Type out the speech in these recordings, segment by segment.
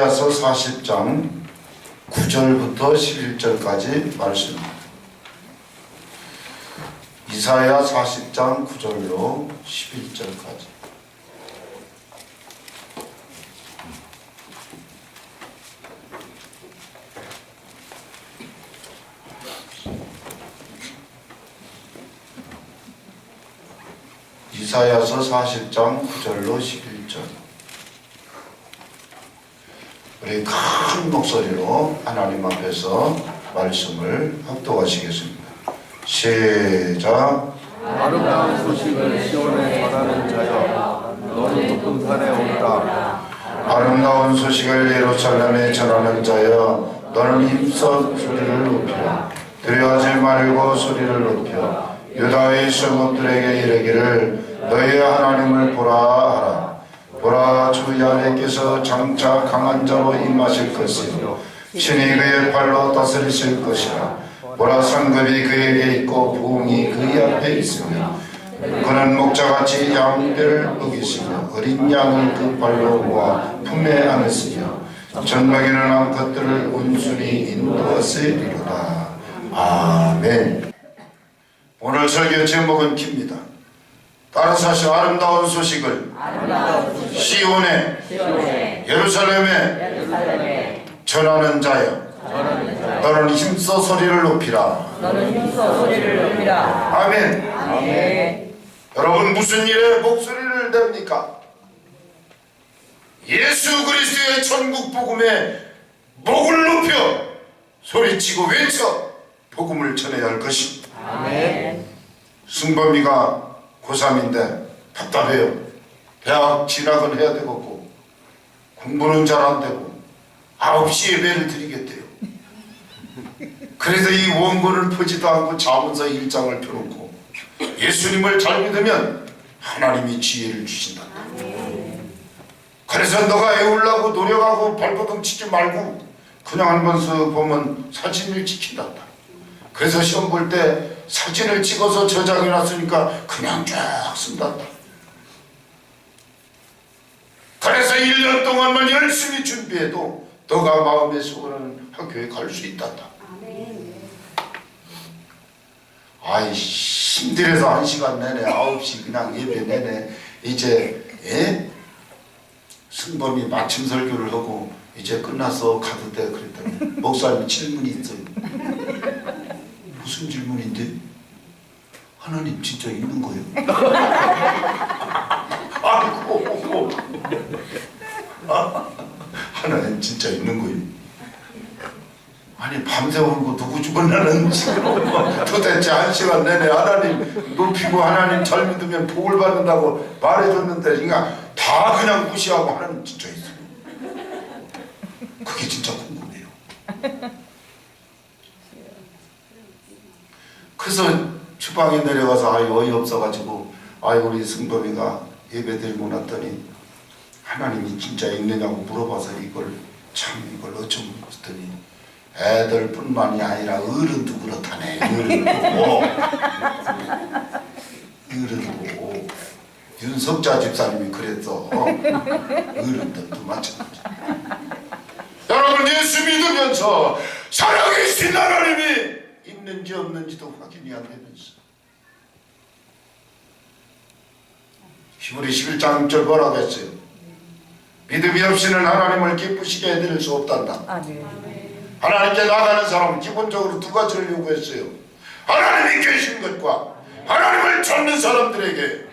이사야서 40장 9절부터 11절까지 말씀입니다. 이사야 40장 9절로 11절까지. 이사야서 40장 9절로 11절. 우리 큰 목소리로 하나님 앞에서 말씀을 합독하시겠습니다. 시작. 아름다운 소식을 시온에 전하는 자여, 너는 높은 산에 오르라. 아름다운 소식을 예루살렘에 전하는 자여, 너는 힘써 소리를 높이라. 두려워하지 말고 소리를 높여 유다의 성읍들에게 이르기를 너희의 하나님을 보라 하라. 보라, 주 야훼께서 장차 강한 자로 임하실 것이요 신이 그의 팔로 다스리실 것이라. 보라, 상급이 그에게 있고 부흥이 그의 앞에 있으며 그는 목자같이 양떼를 먹이시며 어린 양을 그 발로 모아 품에 안으시며 젖먹이는 암컷들을 온순히 인도하시리로다. 아멘. 오늘 설교 제목은 깁니다. 따라서 하시오. 아름다운 소식을 시온에 예루살렘에 전하는 자여, 너는 힘써 소리를 높이라. 아멘. 여러분, 무슨 일에 목소리를 냅니까? 예수 그리스도의 천국 복음에 목을 높여 소리치고 외쳐 복음을 전해야 할 것입니다. 아멘. 승범이가 고3인데 답답해요. 대학 진학은 해야 되겠고 공부는 잘 안 되고 9시 예배를 드리겠대요. 그래서 이 원고를 펴지도 않고 자문서 1장을 펴놓고 예수님을 잘 믿으면 하나님이 지혜를 주신다. 그래서 너가 애우려고 노력하고 발버둥 치지 말고 그냥 한 번 쓱 보면 사진을 찍힌다. 그래서 시험 볼 때 사진을 찍어서 저장해 놨으니까 그냥 쫙 쓴다. 그래서 1년 동안만 열심히 준비해도 너가 마음에 수고하는 학교에 갈 수 있다. 아이, 힘들어서 1시간 내내 9시 그냥 예배 내내 이제 승범이 마침 설교를 하고 이제 끝나서 가도 돼 그랬더니 목사님 질문이 있어요. 무슨 질문인데? 하나님 진짜 있는 거예요? 아이고, 하나님 진짜 있는 거예요? 아니, 밤새 울고 누구 죽었나는지 도대체 1시간 내내 하나님 높이고 하나님 잘 믿으면 복을 받는다고 말해줬는데 그러니까 다 그냥 무시하고 하나님 진짜 있어요. 그게 진짜 궁금해요. 그래서 주방에 내려가서 어이없어가지고 우리 승범이가 예배 드리고 났더니 하나님이 진짜 있느냐고 물어봐서 이걸 어쩌면 했더니 애들뿐만이 아니라 어른도 그렇다네. 어른도 윤석자 집사님이 그랬어. 어른들도 마찬가지. 여러분, 예수 믿으면서 살아계신 하나님이 있는지 없는지도 확인이 안 되면서 히브리 11장 6절 뭐라고 했어요? 믿음이 없이는 하나님을 기쁘시게 해드릴 수 없단다. 하나님께 나가는 사람은 기본적으로 두 가지를 요구했어요. 하나님이 계신 것과 하나님을 찾는 사람들에게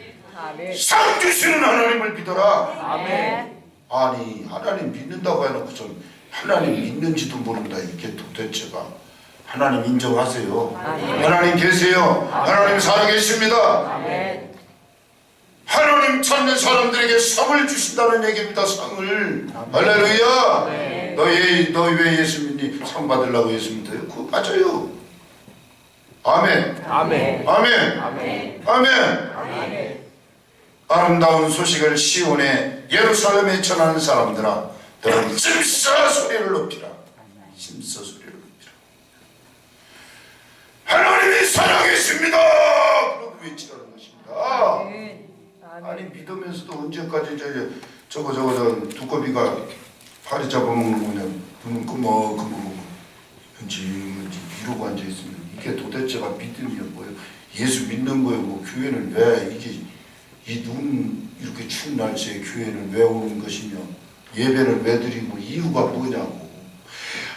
상 주시는 하나님을 믿어라. 아멘. 아니, 하나님 믿는다고 해놓고선 하나님 믿는지도 모른다. 이게 도대체가. 하나님 인정하세요. 아멘. 하나님 계세요. 아멘. 하나님 살아계십니다. 아멘. 하나님 찾는 사람들에게 상을 주신다는 얘기입니다. 상을. 할렐루야. 아멘. 너 왜 예수 믿니? 상 받으려고 예수 믿어요? 그거 맞아요. 아멘. 아멘. 아멘. 아멘. 아멘. 아멘. 아름다운 소식을 시온에 예루살렘에 전하는 사람들아, 너는 힘써 소리를 높이라. 힘써 소리를 높이라. 하나님이 살아계십니다. 그러고 외치라는 것입니다. 아니, 믿으면서도 언제까지 저거 두꺼비가 다리 잡아먹는 거냐, 눈은 끄먹끄먹 현지 이러고 앉아있으면 이게 도대체가 믿음이야 뭐예요? 예수 믿는 거예요. 뭐 교회는 왜 이게 이 눈 이렇게 추운 날씨에 교회는 왜 오는 것이며 예배는 왜 드리고 이유가 뭐냐고.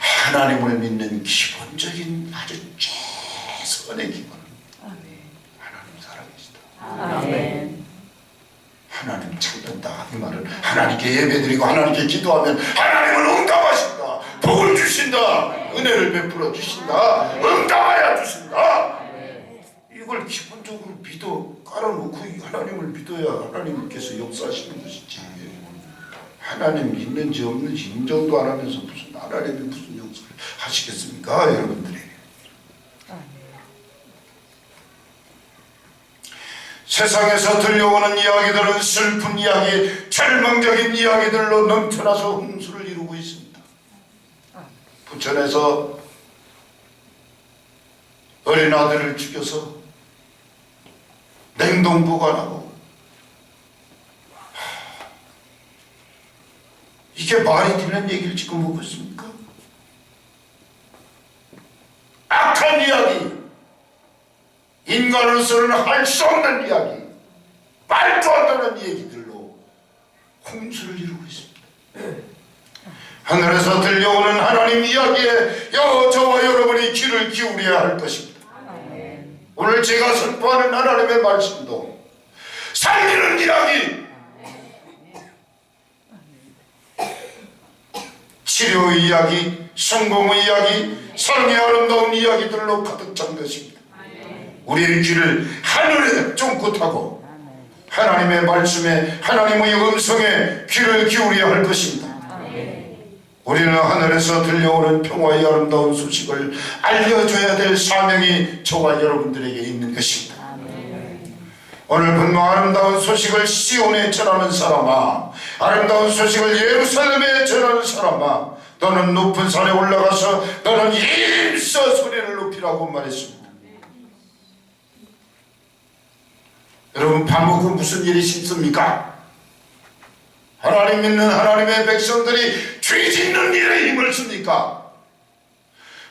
하나님을 믿는 기본적인 아주 최선의 기본. 하나님 살아계시다. 아멘. 하나님 찾는다 이 말은 하나님께 예배드리고 하나님께 기도하면 하나님은 응답하신다. 복을 주신다. 은혜를 베풀어 주신다. 응답하여 주신다. 이걸 기본적으로 믿어 깔아놓고 하나님을 믿어야 하나님께서 역사하시는 것이지. 하나님 있는지 없는지 인정도 안 하면서 무슨 하나님이 무슨 역사를 하시겠습니까 여러분들이. 세상에서 들려오는 이야기들은 슬픈 이야기, 절망적인 이야기들로 넘쳐나서 홍수를 이루고 있습니다. 부천에서 어린 아들을 죽여서 냉동 보관하고, 이게 말이 되는 얘기를 지금 보고 있습니까? 악한 이야기, 인간으로서는 할 수 없는 이야기, 말도 안 되는 얘기들로 홍수를 이루고 있습니다. 하늘에서 들려오는 하나님 이야기에 저와 여러분이 귀를 기울여야 할 것입니다. 오늘 제가 선포하는 하나님의 말씀도 살리는 이야기, 치료의 이야기, 성공의 이야기, 사랑의 아름다운 이야기들로 가득 찬 것입니다. 우리의 귀를 하늘에 쫑긋하고 하나님의 말씀에, 하나님의 음성에 귀를 기울여야 할 것입니다. 우리는 하늘에서 들려오는 평화의 아름다운 소식을 알려줘야 될 사명이 저와 여러분들에게 있는 것입니다. 오늘 분노 아름다운 소식을 시온에 전하는 사람아, 아름다운 소식을 예루살렘에 전하는 사람아, 너는 높은 산에 올라가서 너는 힘써 소리를 높이라고 말했습니다. 여러분, 밥 먹고 무슨 일이 쉽습니까? 하나님 믿는 하나님의 백성들이 죄 짓는 일에 힘을 씁니까?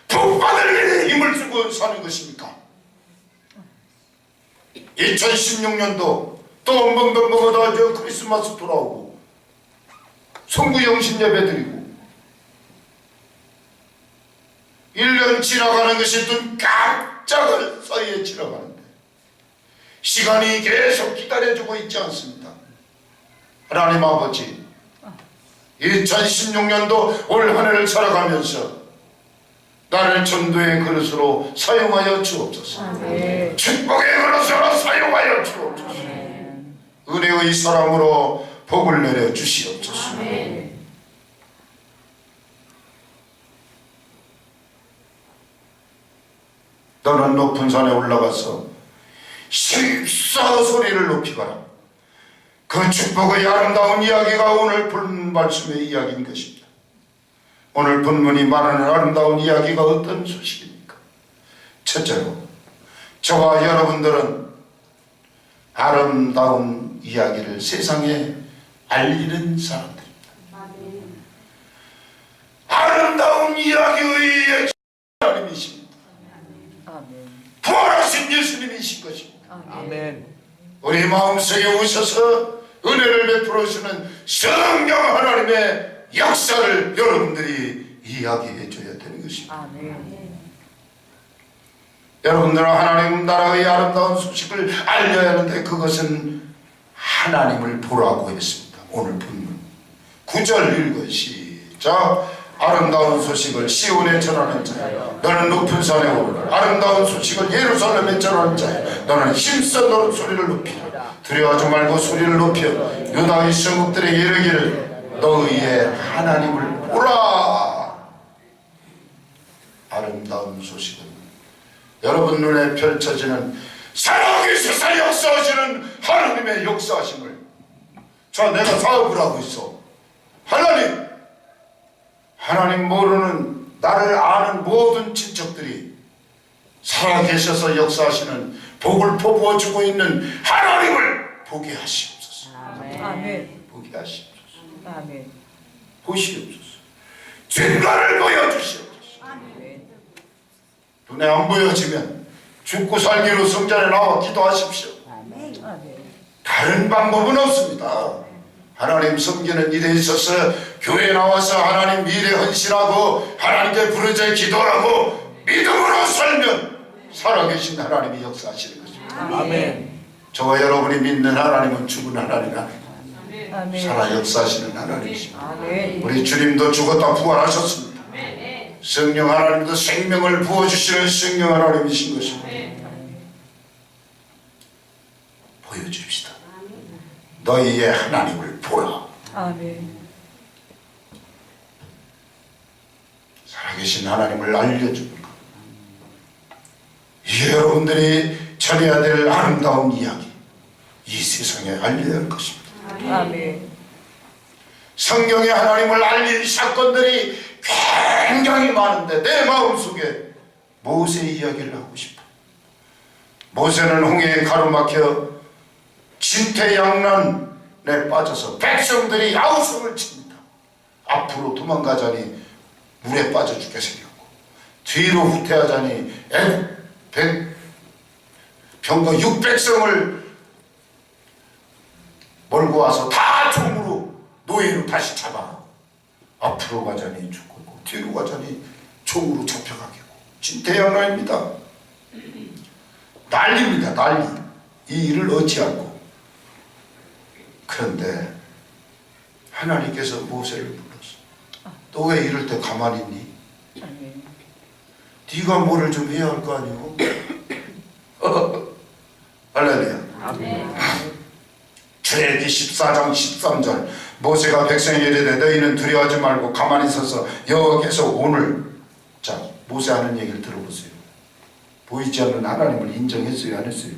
복 받을 일에 힘을 쓰고 사는 것입니까? 2016년도 또 엉벙벙벙하다 저 크리스마스 돌아오고 성구 영신 예배 드리고 1년 지나가는 것이 눈 깜짝을 사이에 지나가는데 시간이 계속 기다려주고 있지 않습니다. 하나님 아버지, 2016년도 올 한 해를 살아가면서 나를 전도의 그릇으로 사용하여 주옵소서. 아멘. 축복의 그릇으로 사용하여 주옵소서. 아멘. 은혜의 사람으로 복을 내려 주시옵소서. 아멘. 너는 높은 산에 올라가서 힘써 소리를 높이거라. 그 축복의 아름다운 이야기가 오늘 본 말씀의 이야기인 것입니다. 오늘 본문이 말하는 아름다운 이야기가 어떤 소식입니까? 첫째로, 저와 여러분들은 아름다운 이야기를 세상에 알리는 사람들입니다. 아름다운 이야기의 하나님이십니다. 아멘. 부활하신 예수님이신 것입니다. 아멘. 우리 마음속에 오셔서 은혜를 베풀어 주시는 성령 하나님의 역사를 여러분들이 이야기해 줘야 되는 것입니다. 아멘. 여러분들은 하나님 나라의 아름다운 소식을 알려야 하는데 그것은 하나님을 보라고 했습니다. 오늘 본문 9절 읽어 시작. 아름다운 소식을 시온에 전하는 자야, 너는 높은 산에 오르라. 아름다운 소식을 예루살렘에 전하는 자야, 너는 힘써 너는 소리를 높이라. 두려워하지 말고 소리를 높여 유다의 성읍들에게 이르기를 너희의 하나님을 보라. 아름다운 소식은 여러분 눈에 펼쳐지는 살아계셔서 역사하시는 하나님의 역사하심을. 자, 내가 사업을 하고 있어. 하나님 모르는 나를 아는 모든 친척들이 살아계셔서 역사하시는 복을 퍼부어 주고 있는 하나님을 보게 하시옵소서. 아멘. 보게 하시옵소서. 아멘. 보시옵소서. 눈에 안 보여지면 죽고 살기로 성전에 나와 기도하십시오. 아멘. 다른 방법은 없습니다. 하나님 섬기는 일에 있어서 교회에 나와서 하나님 일에 헌신하고 하나님께 부르짖어 기도하고 믿음으로 살면 살아계신 하나님이 역사하시는 것입니다. 아멘. 저와 여러분이 믿는 하나님은 죽은 하나님 아닙니다. 아멘. 살아 역사하시는 하나님이십니다. 아멘. 우리 주님도 죽었다 부활하셨습니다. 성령 하나님도 생명을 부어주시는 성령 하나님이신 것입니다. 보여줍시다. 너희의 하나님을 보라. 아멘. 살아계신 하나님을 알려주는 것. 이게 여러분들이 전해야 될 아름다운 이야기, 이 세상에 알려야 할 것입니다. 아멘. 성경의 하나님을 알린 사건들이 굉장히 많은데 내 마음속에 모세 이야기를 하고 싶어. 모세는 홍해에 가로막혀 진퇴양난에 빠져서 백성들이 아우성을 칩니다. 앞으로 도망가자니 물에 빠져 죽게 생겼고, 뒤로 후퇴하자니 병거 600성을 몰고 와서 다 총으로 노예로 다시 잡아. 앞으로 가자니 죽고 뒤로 가자니 총으로 잡혀가게 하고. 진퇴양난입니다. 난리입니다. 난리. 이 일을 어찌하고. 그런데 하나님께서 모세를 불렀어. 너 왜 이럴 때 가만히 있니? 아멘. 네가 뭐를 좀 해야 할 거 아니오? 할렐루야. 출애굽기 14장 13절 모세가 백성에게 이르되 너희는 두려워하지 말고 가만히 서서 여호와께서 오늘, 자 모세 하는 얘기를 들어보세요. 보이지 않는 하나님을 인정했어요, 안 했어요?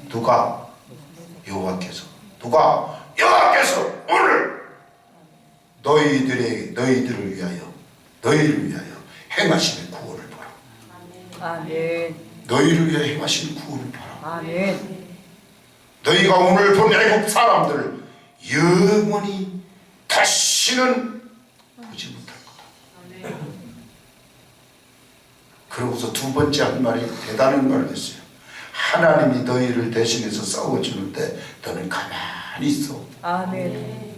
누가? 여호와께서. 누가? 여호와께서 오늘 너희들을 위하여 행하시는 구원을 보라. 아멘. 너희를 위해 행하시는 구원을 보라. 아멘. 너희가 오늘 본 애국 사람들을 영원히 다시는 보지 못할 거다. 그러고서 두 번째 한 말이 대단한 말을 했어요. 하나님이 너희를 대신해서 싸워주는데 너는 가만히 있어. 아멘.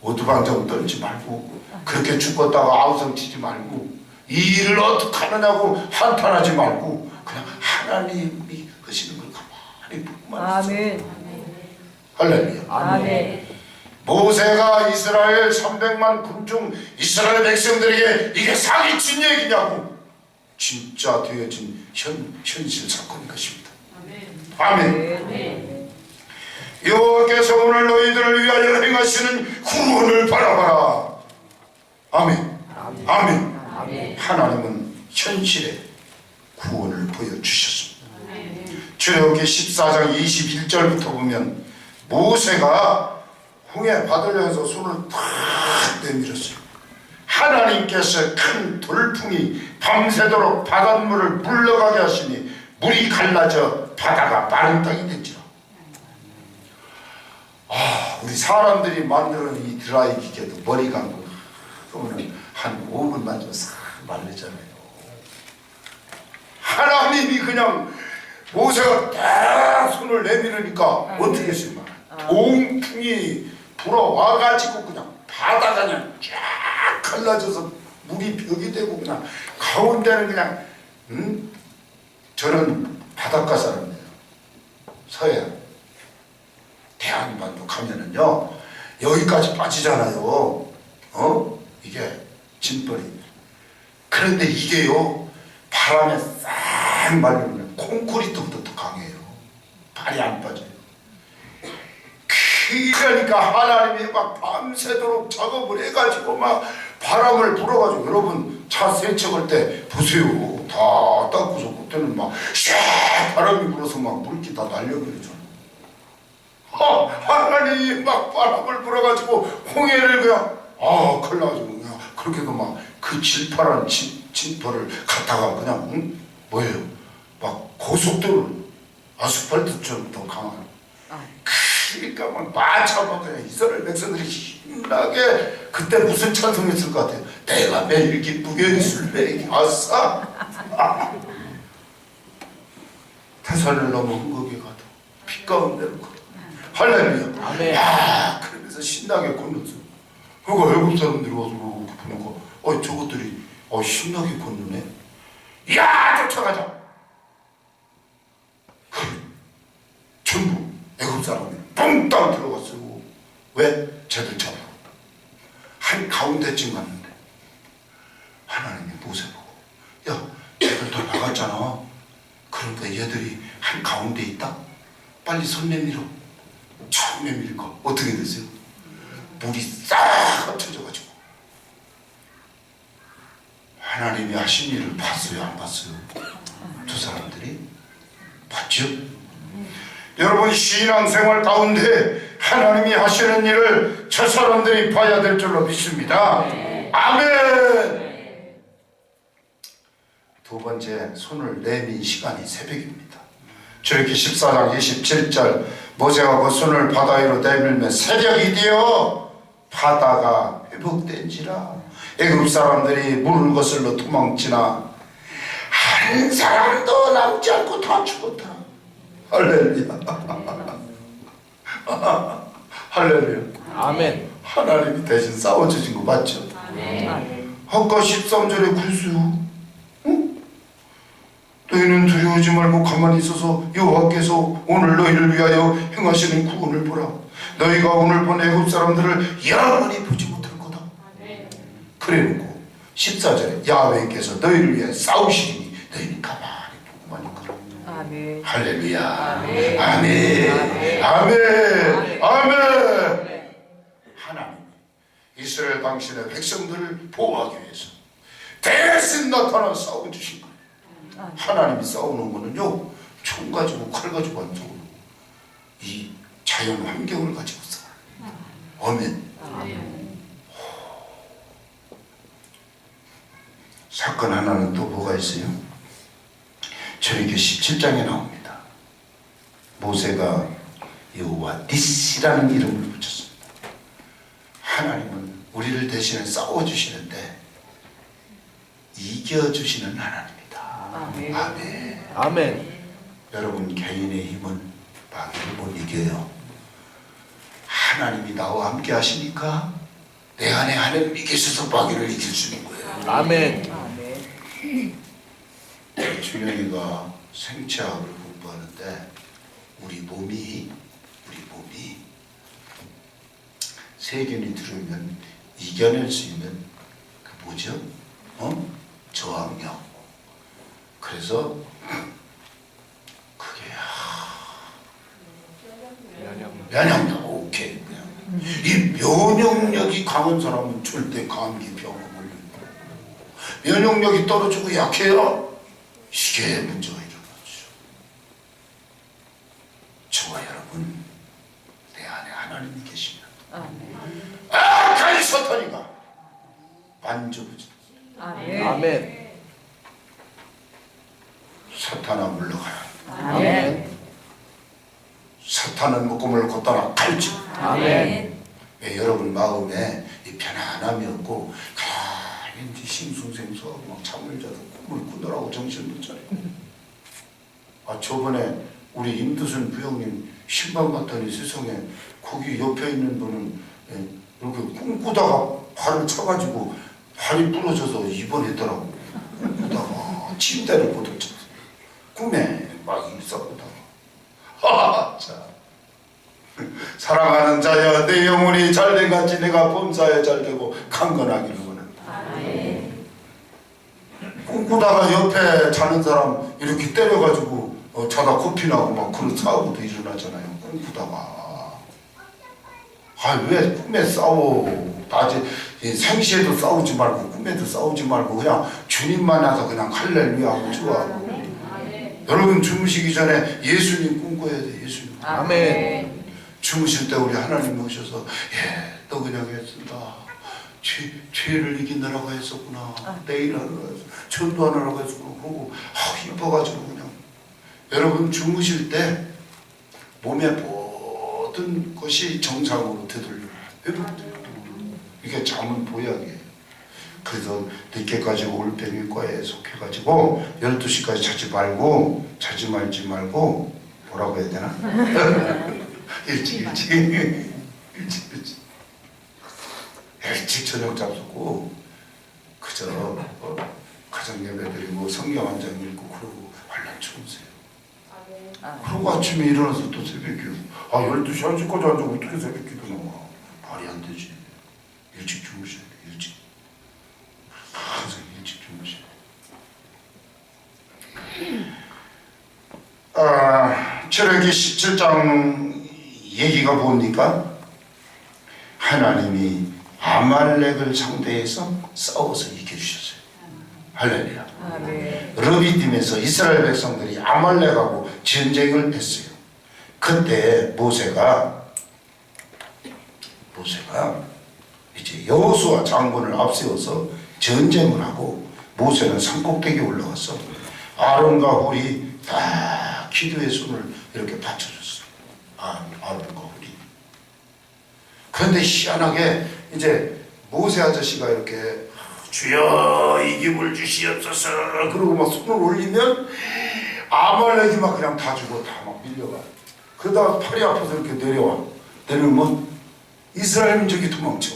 오두방정 떨지 말고, 그렇게 죽었다가 아우성 치지 말고, 이 일을 어떻게 하느냐고 한탄하지 말고 그냥 하나님이 하시는 걸 가만히 보고만 있어. 아멘. 할렐루야. 아멘. 모세가 이스라엘 300만 군중 이스라엘 백성들에게 이게 사기친 얘기냐고, 진짜 되어진 현실 사건인 것입니다. 아멘. 여호와께서 오늘 너희들을 위하여 행하시는 구원을 바라봐라. 아멘. 아멘. 하나님은 현실의 구원을 보여주셨습니다. 출애굽기 14장 21절부터 보면 모세가 홍해 바다를 향해서 손을 탁 내밀었어요. 하나님께서 큰 돌풍이 밤새도록 바닷물을 물러가게 하시니 물이 갈라져 바다가 마른 땅이 됐지라. 우리 사람들이 만드는 이 드라이 기계도 머리 감고 그러면 한 5분 만지면 싹 말리잖아요. 하나님이 그냥 모세가 딱 손을 내밀으니까 어떻게 했습니까? 동풍이 불어와가지고 그냥 바다가 그냥 쫙 갈라져서 물이 벽이 되고 그냥 가운데는 그냥 저는 바닷가 사람이에요. 서해안 대한반도 가면은요 여기까지 빠지잖아요. 이게 진벌이. 그런데 이게요 바람에 싹 말리면 콘크리트보다 더 강해요. 발이 안 빠져요. 그러니까 하나님이 막 밤새도록 작업을 해가지고 막 바람을 불어가지고, 여러분 차 세척할 때 보세요. 다 닦고서 그때는 막 샤 바람이 불어서 막 물기 다 날려버리잖아요. 하나님이 막 바람을 불어가지고 홍해를 그냥 큰일 나가지고 그냥 그렇게도 막 그 질파란 진퍼를 갖다가 그냥 뭐예요? 막 고속도로 아스팔트처럼 더 강한. 그러니까 막 마차막 그냥 이스라엘 백성들이 신나게 그때 무슨 찬송했을 것 같아요? 내가 매일 기쁘게 술배기 아싸. 해산을 넘어 흑흑에 가도 피 가운데로 걸어. 할렐루야. 아멘. 야, 그러면서 신나게 걷는어. 그거 외국 사람들이 와서 보니까 저것들이 신나게 걷는네. 야, 쫓아가자. 전부 애국 사람들이 뻥땅 들어갔어요. 왜? 쟤들 잡아. 한 가운데쯤 갔는데 하나님이 모세 보고, 야, 쟤들 다 나갔잖아. 그러니까 얘들이 한 가운데 있다. 빨리 손 내밀어. 처음 내밀니까 어떻게 됐어요? 물이 싹 합쳐져가지고 하나님이 하신 일을 봤어요, 안 봤어요? 두 사람들이 봤죠? 여러분, 신앙생활 가운데 하나님이 하시는 일을 저 사람들이 봐야 될 줄로 믿습니다. 아멘. 두 번째, 손을 내민 시간이 새벽입니다. 출애굽기 14장 27절, 모세가 그 손을 바다 위로 내밀며 새벽이 되어 바다가 회복된지라. 애굽 사람들이 물을 거슬러 도망치나 한 사람도 남지 않고 다 죽었다. 할렐루야. 할렐루야. 아멘. 하나님이 대신 싸워주신 거 맞죠? 아까 13절에 그랬어요. 너희는 두려워하지 말고 가만히 있어서 여호와께서 오늘 너희를 위하여 행하시는 구원을 보라. 너희가 오늘 본 애굽 사람들을 영원히 보지 못할 거다. 그래놓고 14절에 야훼께서 너희를 위해 싸우시리니 너희는 가만히 보고만 있거라. 아멘. 할렐루야. 아멘. 아멘. 아멘. 아멘. 하나님 이스라엘 당신의 백성들을 보호하기 위해서 대신 나타나 싸워주신 거예요. 하나님이 싸우는 거는요, 총 가지고 칼 가지고 안 싸우는, 이 자연 환경을 가지고 싸워요. 아멘. 사건 하나는 또 뭐가 있어요? 출애굽기 17장에 나옵니다. 모세가 여호와 니시라는 이름을 붙였습니다. 하나님은 우리를 대신에 싸워주시는데 이겨주시는 하나님입니다. 아멘. 아멘. 아멘. 여러분, 개인의 힘은 마귀를 못 이겨요. 하나님이 나와 함께 하시니까 내 안에 하나님이 계셔서 마귀를 이길 수 있는 거예요. 아멘. 아멘. 준영이가 생체학을 공부하는데 우리 몸이 세균이 들어오면 이겨낼 수 있는 그 뭐죠? 저항력. 그래서 그게 면역력. 오케이. 이 면역력이 강한 사람은 절대 감기 병 걸리고, 면역력이 떨어지고 약해요. 이게 문제가 일어나죠. 저와 여러분, 내 안에 하나님이 계시면 악한 사탄이가 만져보지. 아멘. 아멘. 사탄아 물러가라. 아멘. 사탄은 목금을 걷다가 갈지. 아멘. 왜 여러분 마음에 이 편안함이 없고 가만히 싱숭생숭하고 막 잠을 자도 꿈을 꾸느라고 정신 못 차리고. 저번에 우리 임두순 부형님 신방 갔더니 세상에 거기 옆에 있는 분은 이렇게 꿈꾸다가 발을 차가지고 발이 부러져서 입원했더라고. 그러다가 침대를 부딪혔어. 꿈에 막 싸우다가. 자, 사랑하는 자여, 내 영혼이 잘된 같이 내가 범사에 잘되고 강건하기를 원한다. 꿈꾸다가 옆에 자는 사람 이렇게 때려가지고 자다 코피 나고 막 그런 사고도 일어나잖아요. 꿈꾸다가. 왜 꿈에 싸워? 낮에 생시에도 싸우지 말고 꿈에도 싸우지 말고 그냥 주님만 와서 그냥 할렐루야 하고 좋아하고. 여러분, 주무시기 전에 예수님 꿈꿔야 돼. 예수님. 아멘. 주무실 때 우리 하나님 오셔서 너 그냥 했습니다. 죄를 이기느라고 했었구나. 내일 하느라고 했어. 전도하느라고 했었구나. 그러고 이뻐가지고 그냥. 여러분, 주무실 때 몸의 모든 것이 정상으로 되돌려. 이게 잠은 보약이에요. 그래서 늦게까지 올빼미과에 속해가지고 12시까지 자지 말지 말고 뭐라고 해야 되나? 일찍 저녁 잡수고 그저 가정 예배 드리고 성경 한 장 읽고 그러고 환란 주무세요. 그러고 아침에 일어나서 또 새벽 기도. 12시 1시까지 앉아 어떻게 새벽 기도 나와? 말이 안 되지. 일찍 주무셔야 돼. 일찍. 항상 일찍 주무셔야 돼. 출애굽기 17장 얘기가 뭡니까? 하나님이 아말렉을 상대해서 싸워서 이겨주셨어요. 할렐루야. 르비딤에서 이스라엘 백성들이 아말렉하고 전쟁을 했어요. 그때 모세가 이제 여호수아 장군을 앞세워서 전쟁을 하고 모세는 산꼭대기에 올라가서 아론과 홀이 다 기도의 손을 이렇게 받쳐줬어요. 아론과 홀이. 그런데 희한하게 이제 모세 아저씨가 이렇게 주여 이김을 주시옵소서 그러고 막 손을 올리면 아말렉이 막 그냥 다 죽어 다 막 밀려가. 그러다가 팔이 아파서 이렇게 내려오면 이스라엘 민족이 도망쳐.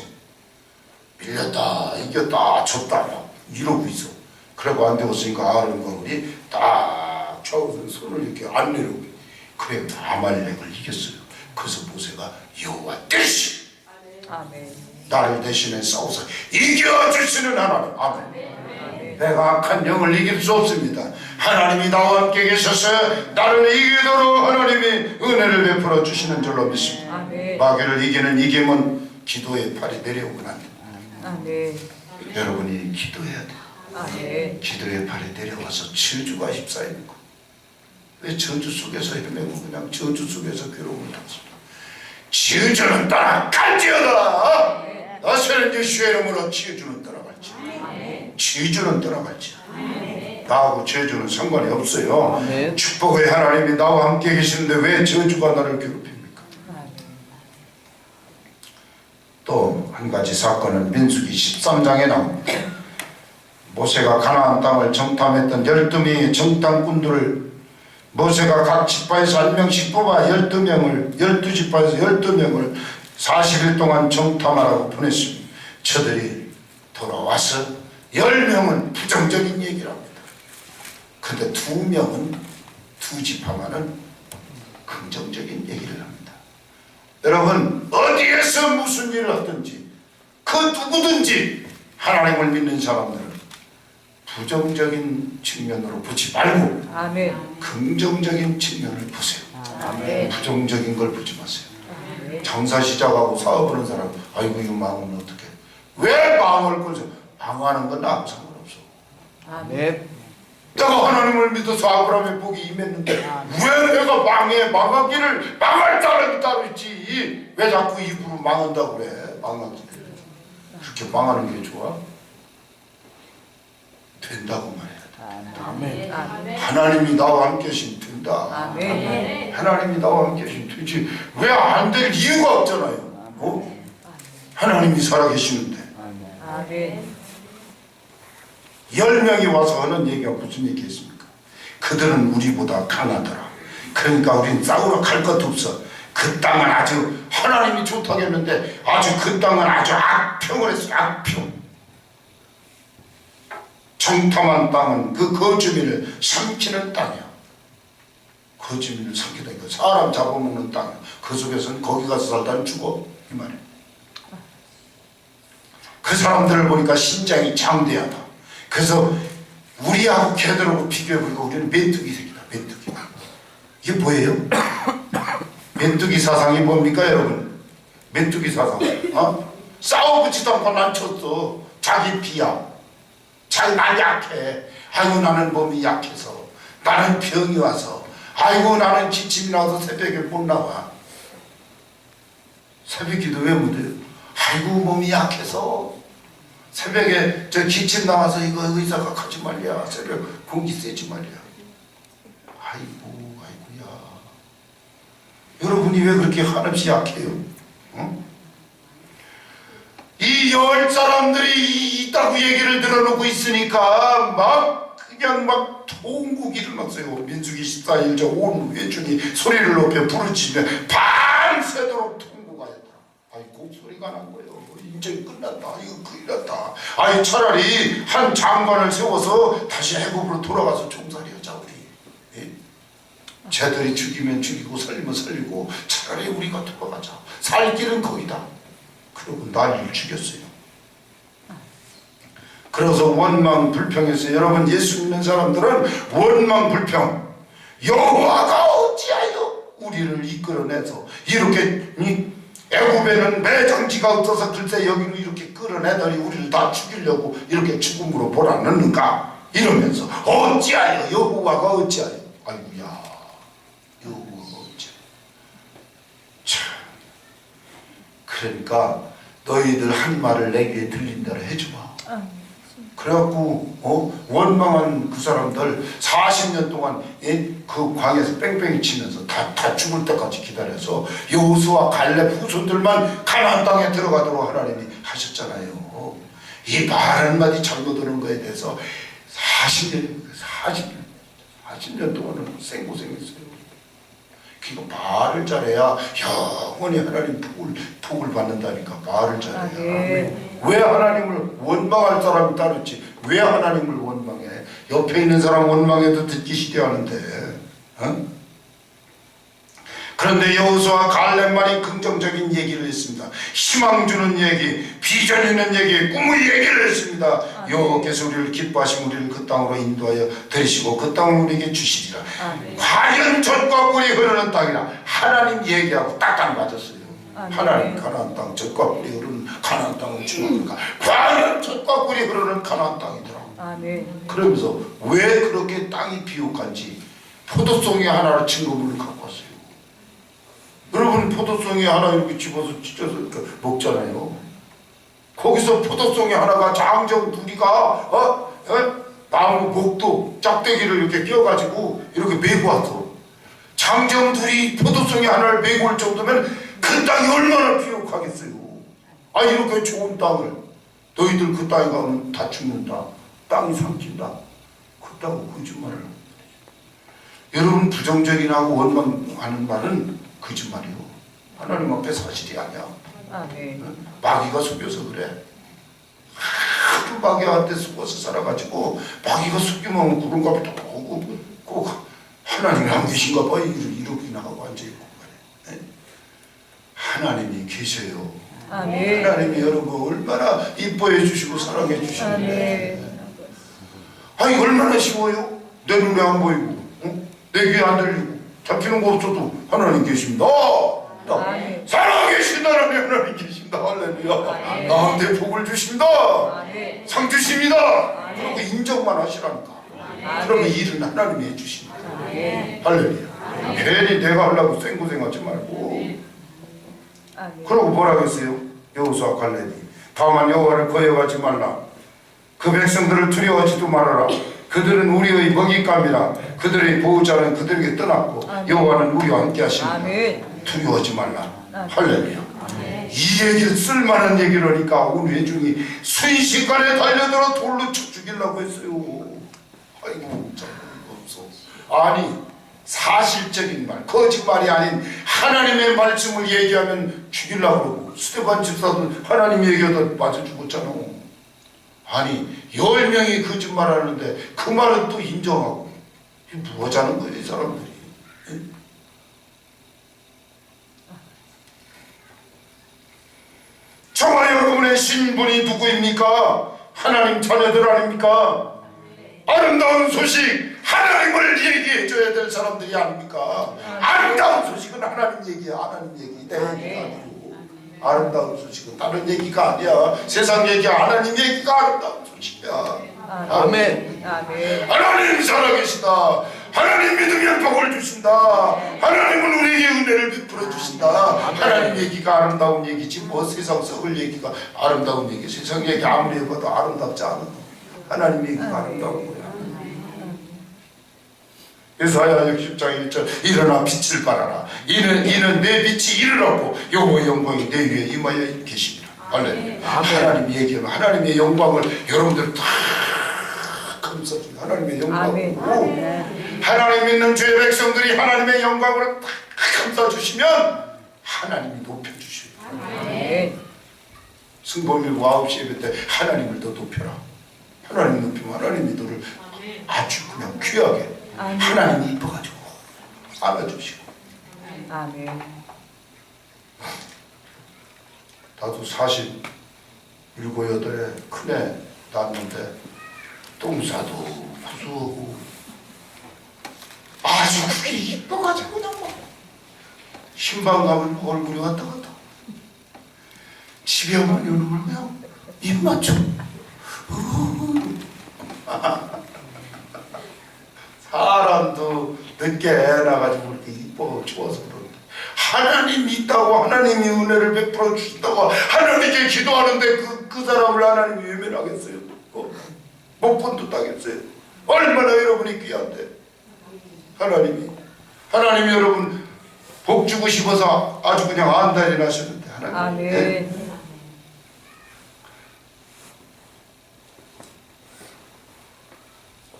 밀렸다 이겼다 졌다 막 이러고 있어. 그러고 안 되었으니까 아론과 홀이 딱 좌우선 손을 이렇게 안 내려오고 그래 아말렉을 이겼어요. 그래서 모세가 여호와 대신 나를 대신해 싸워서 이겨주시는 하나님. 아멘. 내가 악한 영을 이길 수 없습니다. 하나님이 나와 함께 계셔서 나를 이기도록 하나님이 은혜를 베풀어 주시는 줄로 믿습니다. 마귀를 이기는 이김은 기도의 팔이 내려오고 납니다. 여러분이 기도해야 돼요. 기도의 팔이 내려와서 저주가 휩싸이는 거. 왜 저주 속에서 헤매고 그냥 저주 속에서 괴로움을 당습니까? 저주는 떠나갈지어다. 나서는 예수의 이름으로 저주는 떠나갈지. 저주는 떠나갈지. 나하고 저주는 상관이 없어요. 축복의 하나님이 나와 함께 계시는데 왜 저주가 나를 괴롭힙니까? 또 한 가지 사건은 민수기 13장에 나옵니다. 모세가 가나안 땅을 정탐했던 12명의 정탐꾼들을 모세가 각 지파에서 한 명씩 뽑아 12지파에서 12명을 40일 동안 정탐하라고 보냈습니다. 저들이 돌아와서 10명은 부정적인 얘기를 합니다. 근데 2명은, 2지파만은 긍정적인 얘기를 합니다. 여러분, 어디에서 무슨 일을 하든지 그 누구든지 하나님을 믿는 사람들은 부정적인 측면으로 보지 말고 긍정적인 측면을 보세요. 부정적인 걸 보지 마세요. 장사 시작하고 사업하는 사람, 아이고 이거 망하면 어떡해. 왜 망할 것을 망하는 건 나하고 상관없어. 내가 하나님을 믿어서 아브라함의 복이 임했는데 왜 내가 망하기를 망할 사람이 따로 있지. 왜 자꾸 입으로 망한다고 그래. 망하기 그렇게 망하는 게 좋아? 된다고 말해야 돼. 하나님이 나와 함께 계시면 된다. 하나님이 나와 함께 계시면 되지. 왜 안 될 이유가 없잖아요. 하나님이 살아계시는데. 10명이 와서 하는 얘기가 무슨 얘기겠습니까? 그들은 우리보다 강하더라. 그러니까 우린 싸우러 갈 것도 없어. 그 땅은 아주 하나님이 좋다고 했는데 아주 그 땅은 아주 악평을 했어요. 악평. 정탐한 땅은 그 거주민을 삼키는 땅이야. 거주민을 삼키다니까 사람 잡아먹는 땅이야. 그 속에서는 거기 가서 살다 죽어 이 말이야. 그 사람들을 보니까 신장이 장대하다. 그래서 우리하고 걔들하고 비교해보니까 우리는 메뚜기 새끼다. 메뚜기. 이게 뭐예요? 메뚜기 사상이 뭡니까 여러분? 메뚜기 사상. 싸워보지도 않고 난 쳤어. 자기 피야. 난 약해. 아이고 나는 몸이 약해서. 나는 병이 와서. 아이고 나는 기침이 나서 새벽에 못 나와. 새벽 기도 왜 못해요? 아이고 몸이 약해서. 새벽에 저 기침 나와서 이거 의사가 가지 말랴. 새벽 공기 쐬지 말랴. 아이고야. 여러분이 왜 그렇게 한없이 약해요? 이 열 사람들이 있다고 얘기를 들어놓고 있으니까 막 그냥 막 통곡이 일어났어요. 민수기 14일자 온 회중이 소리를 높여 부르짖으며 밤새도록 통곡하였다. 아이 곡소리가 난 거예요. 인정이 끝났다. 이거 큰일 났다. 아이 차라리 한 장관을 세워서 다시 해국으로 돌아가서 종살이하자 우리. 예? 쟤들이 죽이면 죽이고 살리면 살리고 차라리 우리가 돌아가자. 살 길은 거기다. 그러고 난리를 죽였어요. 그래서 원망불평했어요. 여러분 예수 믿는 사람들은 원망불평. 여호와가 어찌하여 우리를 이끌어내서 이렇게 애굽에는 매장지가 없어서 글쎄 여기로 이렇게 끌어내더니 우리를 다 죽이려고 이렇게 죽음으로 몰아넣는가 이러면서 어찌하여 여호와가 어찌하여 아이고야 여호와가 어찌하여 참 그러니까 너희들 한 말을 내게 들린 대로 해주마. 그래갖고 원망한 그 사람들 40년 동안 그 광에서 뺑뺑이 치면서 다 죽을 때까지 기다려서 여호수아 갈렙 후손들만 가나안 땅에 들어가도록 하나님이 하셨잖아요. 이 말 한마디 잘못 들은 거에 대해서 40년 동안은 생고생했어요. 그러니까 말을 잘해야 영원히 하나님 복을 받는다니까. 말을 잘해야. 왜 하나님을 원망할 사람이 따르지 왜 하나님을 원망해? 옆에 있는 사람 원망해도 듣기 싫어하는데. 그런데 여호수아 갈렙만이 긍정적인 얘기를 했습니다. 희망 주는 얘기, 비전 있는 얘기, 꿈의 얘기를 했습니다. 여호께서 우리를 기뻐하시고 우리를 그 땅으로 인도하여 들이시고 그 땅을 우리에게 주시리라. 과연 젖과 꿀이 흐르는 땅이라. 하나님 얘기하고 딱딱 맞았어요. 하나님 가나안 땅, 젖과 꿀이 흐르는 가나안 땅을 주는가. 과연 젖과 꿀이 흐르는 가나안 땅이더라. 그러면서 왜 그렇게 땅이 비옥한지 포도송이 하나를 증거물을 갖고 왔어요. 여러분 포도송이 하나 이렇게 집어서 찢어서 먹잖아요. 거기서 포도송이 하나가 장정 둘이가 나무 목도 짝대기를 이렇게 끼워가지고 이렇게 메고 왔어. 장정 둘이 포도송이 하나를 메고 올 정도면 그 땅이 얼마나 비옥하겠어요. 아 이렇게 좋은 땅을 너희들 그 땅에 가면 다 죽는다. 땅이 삼킨다. 그렇다고 거짓말을 합니다. 여러분 부정적인하고 원망하는 말은 거짓말이요. 하나님 앞에 사실이 아니야. 마귀가 속여서 그래. 하도 마귀한테 속아서 살아가지고 마귀가 속이면 구름가 보다 오고 꼭 하나님이 안 계신가 봐 이렇게 나가고 앉아있고 그래. 하나님이 계셔요. 하나님이 여러분 얼마나 이뻐해 주시고 사랑해 주시는데 아니 얼마나 쉬워요? 내 눈에 안 보이고 내 귀에 안 들리고 잡히는 거 없어도 하나님 계십니다. 살아계신다라면 하나님 계십니다. 할렐루야. 나한테 복을 주십니다. 상 주십니다. 그리고 인정만 하시라니까. 그러면 일은 하나님이 해주십니다. 할렐루야. 괜히 내가 하려고 생고생하지 말고. 그러고 뭐라 그랬어요? 여호수아 갈렙이 다만 여호와를 거역하지 말라. 그 백성들을 두려워하지도 말아라. 그들은 우리의 먹잇감이라. 그들의 보호자는 그들에게 떠났고 여호와는 우리와 함께 하십니다. 두려워하지 말라. 할렐루야. 이 얘기를 쓸만한 얘기를 하니까 오늘 회중이 순식간에 달려들어 돌로 쳐 죽이려고 했어요. 아이고 참 없어. 아니 사실적인 말, 거짓말이 아닌 하나님의 말씀을 얘기하면 죽이려고 그러고 스데반 집사도 하나님 얘기하다 맞아 죽었잖아. 아니 10명이 거짓말하는데 그 말은 또 인정하고 이게 뭐하자는 거예요 이 사람들이. 저와 여러분의 신분이 누구입니까? 하나님 자녀들 아닙니까? 아름다운 소식 하나님을 얘기해줘야 될 사람들이 아닙니까? 아름다운 소식은 하나님 얘기야. 하나님 얘기 내 얘기가 아니고 아름다운 소식은 다른 얘기가 아니야. 세상 얘기 하나님 얘기가 아름다운 소식이야. 아멘. 하나님 살아계시다. 하나님 믿으면 복을 주신다. 하나님은 우리에게 은혜를 베풀어 주신다. 하나님 얘기가 아름다운 얘기지 뭐 세상 썩을 얘기가 아름다운 얘기. 세상 얘기 아무리 해봐도 아름답지 않아. 하나님 얘기가 아름다운 거야. 예사야 60장 1절 일어나 빛을 발하라. 이는 내 빛이 이르렀고 여호와의 영광이 내 위에 임하여 계십니다. 할렐루야. 하나님 얘기하면 하나님의 영광을 여러분들 다 감싸주고 하나님의 영광을 하나님 믿는 주의 백성들이 하나님의 영광을 다 감싸주시면 하나님이 높여주시고 승범일고 9시 예배 때 하나님을 더 높여라. 하나님 높이면 하나님이 너를 아주 그냥 귀하게 하나님이 이뻐가지고 안아주시고. 아멘. 나도 47, 8에 큰애 낳았는데 똥싸도 구수하고 아주 그게 이뻐가지고 그냥 막 신방 가면 얼굴이 왔다 갔다 집에 오면 이놈을 그냥 입 맞춰 사람도 늦게 애 낳아가지고 그렇게 이뻐 좋아서 그런데 하나님이 있다고 하나님이 은혜를 베풀어 주신다고 하나님께 기도하는데 그 사람을 하나님이 외면하겠어요? 못 본듯하겠어요? 얼마나 여러분이 귀한데 하나님이 여러분 복 주고 싶어서 아주 그냥 안달이 나셨는데 하나님 아멘.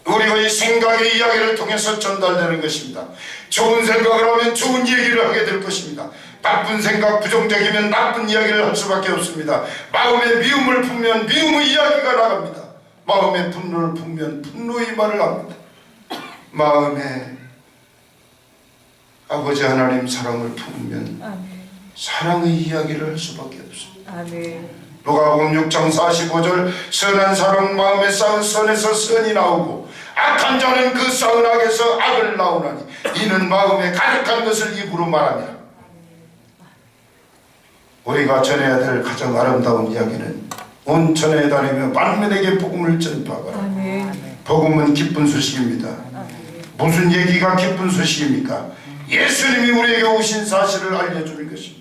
우리가 이 생각의 이야기를 통해서 전달되는 것입니다. 좋은 생각을 하면 좋은 얘기를 하게 될 것입니다. 나쁜 생각, 부정적이면 나쁜 이야기를 할 수밖에 없습니다. 마음에 미움을 품으면 미움의 이야기가 나갑니다. 마음에 분노를 품으면 분노의 말을 합니다. 마음에 아버지 하나님 사랑을 품으면 사랑의 이야기를 할 수밖에 없습니다. 아멘. 누가복음 6장 45절 선한 사람 마음에 쌓은 선에서 선이 나오고 악한 자는 그 쌓은 악에서 악을 나오나니 이는 마음에 가득한 것을 입으로 말하니라. 우리가 전해야 될 가장 아름다운 이야기는 온 천하에 다니며 만민에게 복음을 전파하라. 복음은 기쁜 소식입니다. 무슨 얘기가 기쁜 소식입니까? 예수님이 우리에게 오신 사실을 알려주는 것입니다.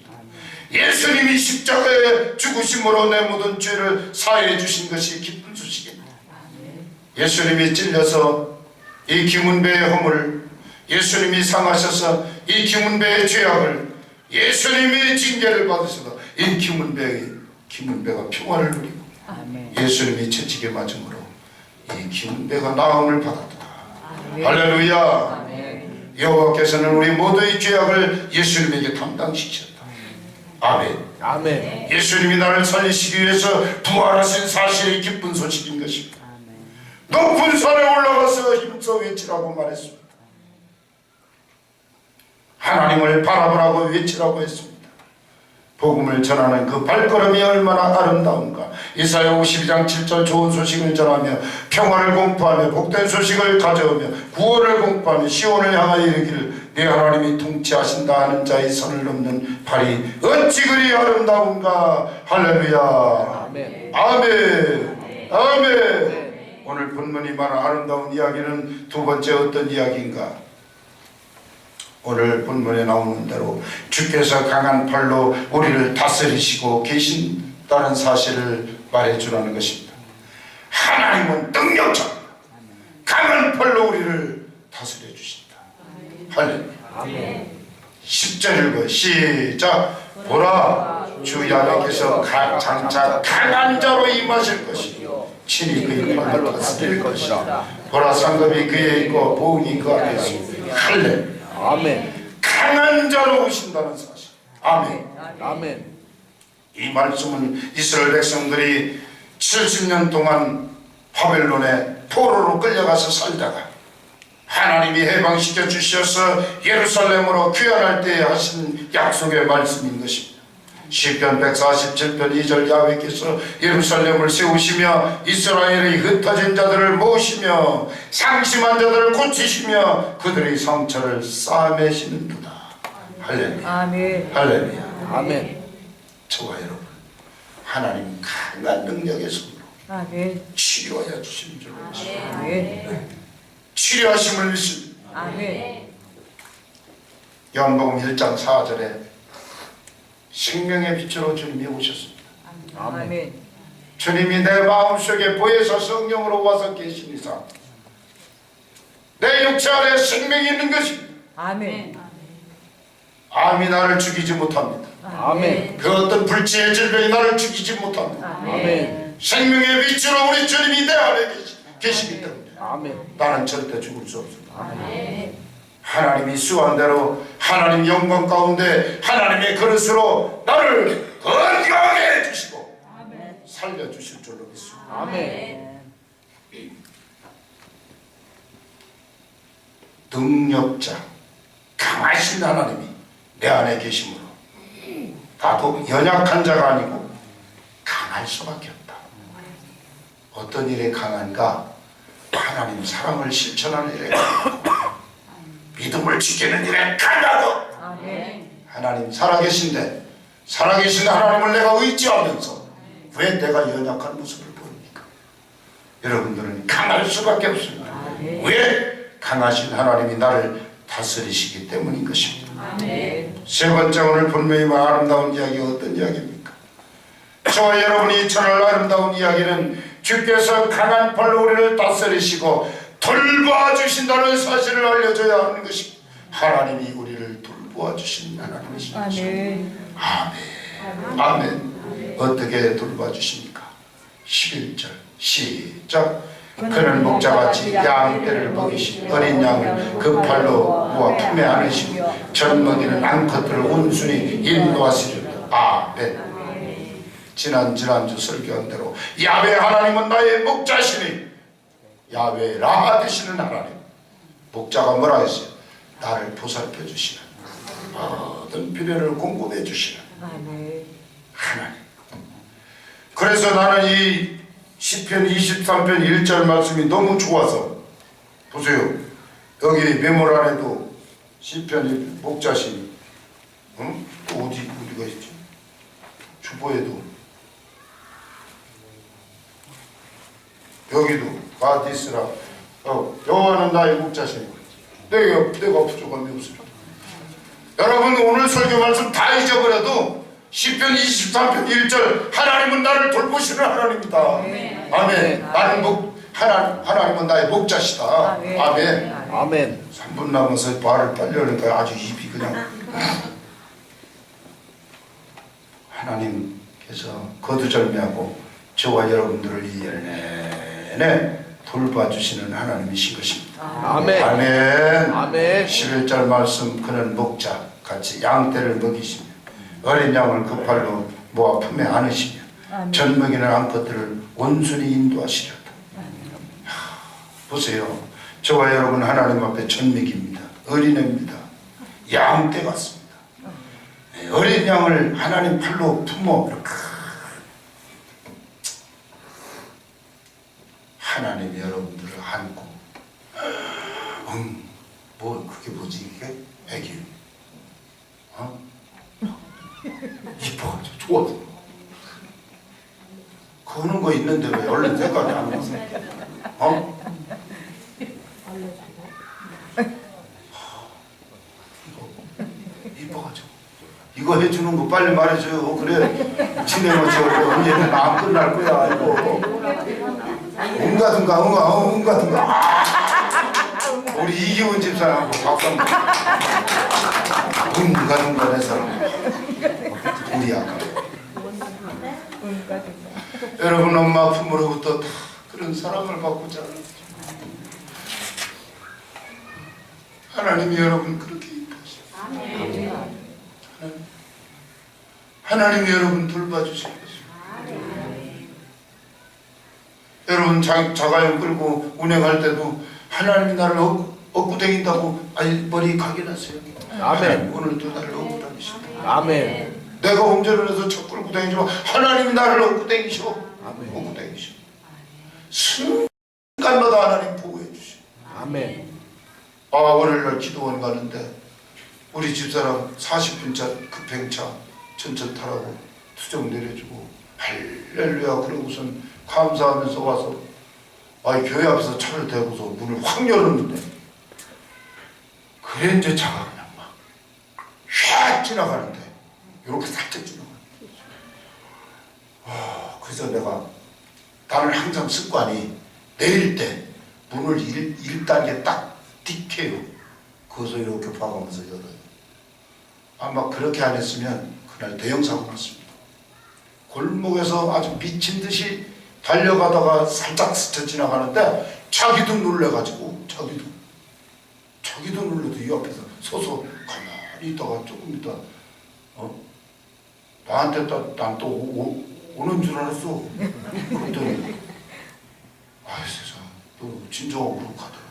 예수님이 십자가에 죽으심으로 내 모든 죄를 사해 주신 것이 기쁜 소식입니다. 예수님이 찔려서 이 김은배의 허물, 예수님이 상하셔서 이 김은배의 죄악을, 예수님이 징계를 받으셔서 이 김은배가 평화를 누리고 예수님이 채찍에 맞음으로 이 김은배가 나음을 받았다. 할렐루야. 여호와께서는 우리 모두의 죄악을 예수님에게 담당시켰다. 아멘. 아멘. 예수님이 나를 살리시기 위해서 부활하신 사실이 기쁜 소식인 것입니다. 높은 산에 올라가서 힘써 외치라고 말했습니다. 하나님을 바라보라고 외치라고 했습니다. 복음을 전하는 그 발걸음이 얼마나 아름다운가. 이사야 52장 7절 좋은 소식을 전하며 평화를 공포하며 복된 소식을 가져오며 구원을 공포하며 시온을 향하여 이르기를 내 하나님이 통치하신다 하는 자의 선을 넘는 발이 어찌 그리 아름다운가. 할렐루야. 아멘. 아멘. 아멘. 오늘 본문이 말한 아름다운 이야기는 두 번째 어떤 이야기인가? 오늘 본문에 나오는 대로 주께서 강한 팔로 우리를 다스리시고 계신다는 사실을 말해주라는 것입니다. 하나님은 능력자 강한 팔로 우리를 다스려 주신다. 할렐루야. 10절 읽어 시작. 보라 주 야훼께서 장차 강한 자로 임하실 것이요 친히 그의 팔로 다스릴 것이라. 보라 상급이 그에 있고 보응이 그 앞에 있습니다. 할렐루야. 아멘. 강한 자로 오신다는 사실. 아멘. 아멘. 이 말씀은 이스라엘 백성들이 70년 동안 바벨론에 포로로 끌려가서 살다가 하나님이 해방시켜 주셔서 예루살렘으로 귀환할 때에 하신 약속의 말씀인 것입니다. 시편 147편 2절 야훼께서 예루살렘을 세우시며 이스라엘의 흩어진 자들을 모으시며 상심한 자들을 고치시며 그들의 상처를 싸매시는도다. 할렐루야. 아멘. 할렐루야. 아멘. 저와 여러분, 하나님 강한 능력의 손으로 아멘. 치료하여 주시는 줄 믿습니다. 아멘. 치료하심을 믿습니다. 아멘. 요한복음 1장 4절에 생명의 빛으로 주님이 오셨습니다. 아멘. 주님이 내 마음속에 보혜사 성령으로 와서 계시니사 내 육체 안에 생명이 있는 것입니다. 아멘. 암이 나를 죽이지 못합니다. 아멘. 그 어떤 불치의 질병이 나를 죽이지 못합니다. 아멘. 생명의 빛으로 우리 주님이 내 안에 계시기 때문에 아멘. 나는 절대 죽을 수 없습니다. 하나님이 수한 대로 하나님 영광 가운데 하나님의 그릇으로 나를 건강하게 해주시고 살려주실 줄로 믿습니다. 아멘. 능력자 강하신 하나님이 내 안에 계심으로 나도 연약한 자가 아니고 강할 수밖에 없다. 어떤 일에 강한가? 하나님 사랑을 실천하는 일에 강하고 믿음을 지키는 일에 강하고 하나님 살아계신데 살아계신 하나님을 내가 의지하면서 왜 내가 연약한 모습을 보입니까? 여러분들은 강할 수밖에 없습니다. 왜? 강하신 하나님이 나를 다스리시기 때문인 것입니다. 세 번째, 오늘 분명히 아름다운 이야기가 어떤 이야기입니까? 저와 여러분이 전할 아름다운 이야기는 주께서 강한 팔로 우리를 다스리시고 돌봐주신다는 사실을 알려줘야 하는 것입니다. 하나님이 우리를 돌봐주신 하나님이십니다. 아멘. 아멘. 어떻게 돌봐주십니까? 11절 시작. 그는 목자같이 양떼를 먹이시고 어린 양을 그 팔로 모아 품에 안으시고 젖먹이는 암컷들을 온순히 인도하시리로다. 아멘. 지난주 설교한 대로 야훼 하나님은 나의 목자시니 야훼 라하 되시는 하나님. 목자가 뭐라 했어요? 나를 보살펴 주시는 모든 필요를 공급해 주시는 하나님. 그래서 나는 이 시편 23편 1절 말씀이 너무 좋아서 보세요. 여기 메모를 안에도 시편이 목자시니 또 어디가 있지? 주보에도 여기도 가디스라 여호와는 나의 목자시니 내가 부족함이 없습니다. 여러분 오늘 설교 말씀 다 잊어버려도 시편 23편 1절 하나님은 나를 돌보시는 하나님이다. 아멘. 나는 하나님은 나의 목자시다. 아멘. 아멘. 3분 남아서 말을 빨리 하니까 아주 입이 그냥 하나님께서 거두절미하고 저와 여러분들을 이 내내 돌봐주시는 하나님이신 것입니다. 아멘. 아멘. 아멘. 11절 말씀 그는 목자 같이 양떼를 먹이시며 어린 양을 그 팔로 모아 품에 안으시며 젖먹이는 암컷들을 온순히 인도하시려다. 보세요. 저와 여러분 하나님 앞에 젖먹입니다. 어린애입니다. 양떼 같습니다. 어린 양을 하나님 팔로 품어 이렇게 하나님이 여러분들을 안고 뭐 그게 뭐지 이게? 애기 이뻐가지고 좋아서 그러는 거 있는데 왜 얼른 생각이 안 나서 이뻐가지고 이거 해주는 거 빨리 말해줘요. 그래 진행하지 언제는 안 끝날 거야. 이거 응가든가 우리 이기훈 집사람하고 박수 한번 응가든가 해서 우리 아까 여러분 엄마 품으로부터 다 그런 사랑을 받고 자랐죠. 하나님이 여러분 그렇게 이뻐하시고 하나님이 여러분 돌봐주실 것입니다. 여러분 자가용 끌고 운행할 때도 하나님이 나를 업고 다닌다고 머리 각인하세요. 아멘. 오늘도 나를 업고 다니신다. 아멘. 내가 운전을 해서 차 끌고 다니지만 하나님이 나를 업고 다니셔. 업고 다니셔. 순간마다 하나님 보호해 주시오. 아멘. 월요일날 기도원 가는데 우리 집사람 40분짜 급행차 천천 타라고 투정 내려주고 할렐루야 그러고선 감사하면서 와서 교회 앞에서 차를 대고서 문을 확 열었는데 그래 이제 차가 그냥 막 휙 지나가는데 이렇게 살짝 지나가는데 그래서 나는 항상 습관이 내릴 때 문을 1단계 딱 딕해요. 거기서 이렇게 봐가면서 열어요. 아마 그렇게 안 했으면 그날 대형 사고 났습니다. 골목에서 아주 미친 듯이 달려가다가 살짝 스쳐 지나가는데 자기도 놀래가지고 자기도 놀래도 이 앞에서 서서 가만히 있다가 조금 있다 나한테 난 또 오는 줄 알았어. 그랬더니 아이 세상 또 진정하고 가더라.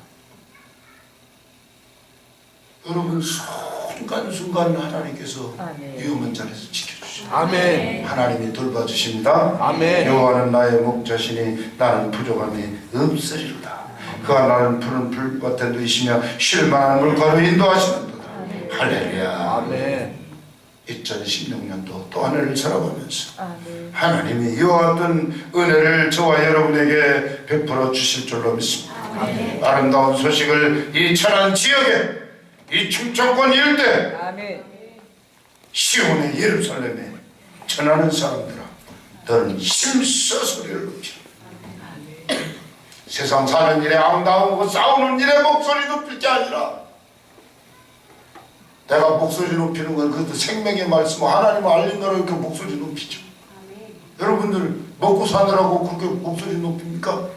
여러분 순간순간 하나님께서 아멘. 위험한 자리에서 지켜주시고 아멘. 하나님이 돌봐주십니다. 아멘. 여호와는 나의 목자시니 나는 부족함이 없으리로다. 그가 나는 푸른 풀밭에 누이시며 쉴 만한 물가로 인도하시는도다. 할렐루야. 아멘. 2016년도 또 한 해를 살아가면서 아멘. 하나님이 이와 같은 은혜를 저와 여러분에게 베풀어 주실 줄로 믿습니다. 아름다운 소식을 이 천안 지역에 이 충청권 일대 아멘. 시온의 예루살렘에 전하는 사람들아 너는 힘써 소리를 높이라. 세상 사는 일에 아름다운 싸우는 일에 목소리 높일 게 아니라 내가 목소리 높이는 건 그것도 생명의 말씀 하나님을 알린다고 이렇게 목소리 높이죠. 여러분들 먹고 사느라고 그렇게 목소리 높입니까?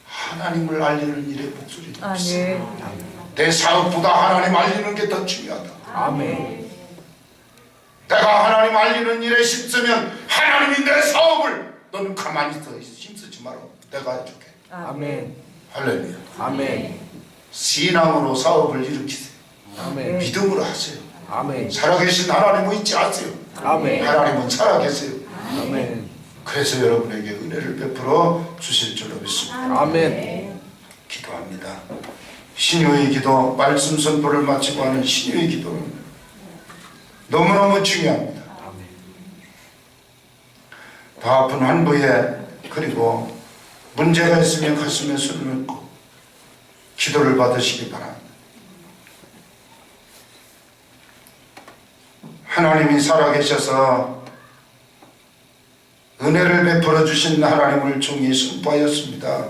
하나님을 알리는 일에 목소리 높이세요. 아멘. 내 사업보다 하나님 알리는 게 더 중요하다. 아멘. 내가 하나님 알리는 일에 힘쓰면 하나님이 내 사업을 너는 가만히 있어 힘쓰지 마라. 내가 해줄게. 아멘. 할렐루야. 아멘. 신앙으로 사업을 일으키세요. 아멘. 믿음으로 하세요. 아멘. 살아계신 하나님은 잊지 않으세요. 아멘. 하나님은 살아계세요. 아멘. 그래서 여러분에게 은혜를 베풀어 주실 줄로 믿습니다. 아멘. 기도합니다. 신유의 기도, 말씀 선포를 마치고 하는 신유의 기도는 너무너무 중요합니다. 더 아픈 환부에 그리고 문제가 있으면 가슴에 손을 얹고 기도를 받으시기 바랍니다. 하나님이 살아계셔서 은혜를 베풀어 주신 하나님을 종이 선포하였습니다.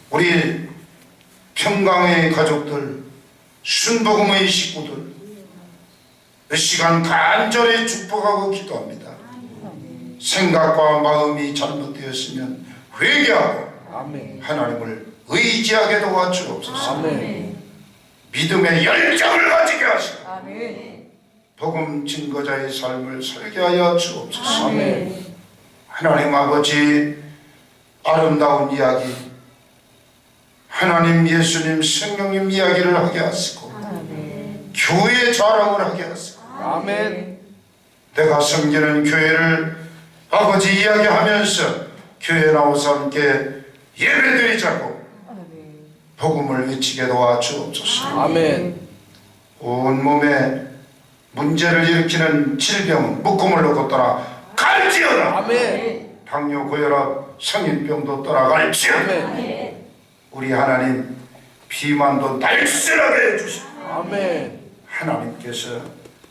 우리 평강의 가족들, 순복음의 식구들 이 시간 간절히 축복하고 기도합니다. 생각과 마음이 잘못되었으면 회개하고 아멘. 하나님을 의지하게 도와주옵소서. 아멘. 믿음의 열정을 가지게 하시고 아멘. 복음 증거자의 삶을 살게 하여 주옵소서. 아멘. 하나님 아버지 아름다운 이야기 하나님 예수님 성령님 이야기를 하게 하시고 교회 자랑을 하게 하시고 아멘. 내가 섬기는 교회를 아버지 이야기하면서 교회 나와서 함께 예배드리자고 아멘. 복음을 외치게 도와주옵소서. 아멘. 온몸에 문제를 일으키는 질병 묶음을 놓고 떠나 갈지어다. 아멘. 당뇨 고혈압 성인병도 떠나갈지어다. 아멘. 우리 하나님 비만도 날씬하게 해주시고 아멘. 하나님께서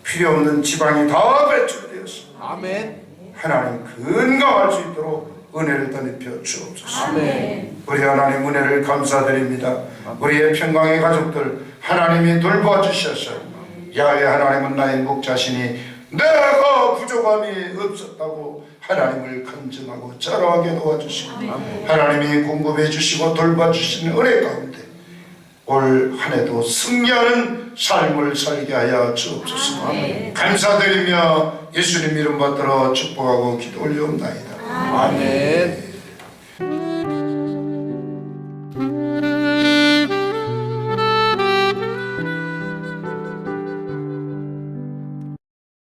필요없는 지방이 다 배출되었습니다. 아멘. 하나님 건강할 수 있도록 은혜를 덧입혀 주옵소서. 아멘. 우리 하나님 은혜를 감사드립니다. 우리의 평강의 가족들 하나님이 돌봐주셔서 야외 하나님은 나의 목자시니 내가 부족함이 없었다고 하나님을 간증하고 자랑하게 도와주시고 하나님이 공급해 주시고 돌봐주시는 은혜 가운데 올 한 해도 승리하는 삶을 살게 하여 주옵소서. 감사드리며 예수님 이름 받들어 축복하고 기도 올리옵나이다. 아멘.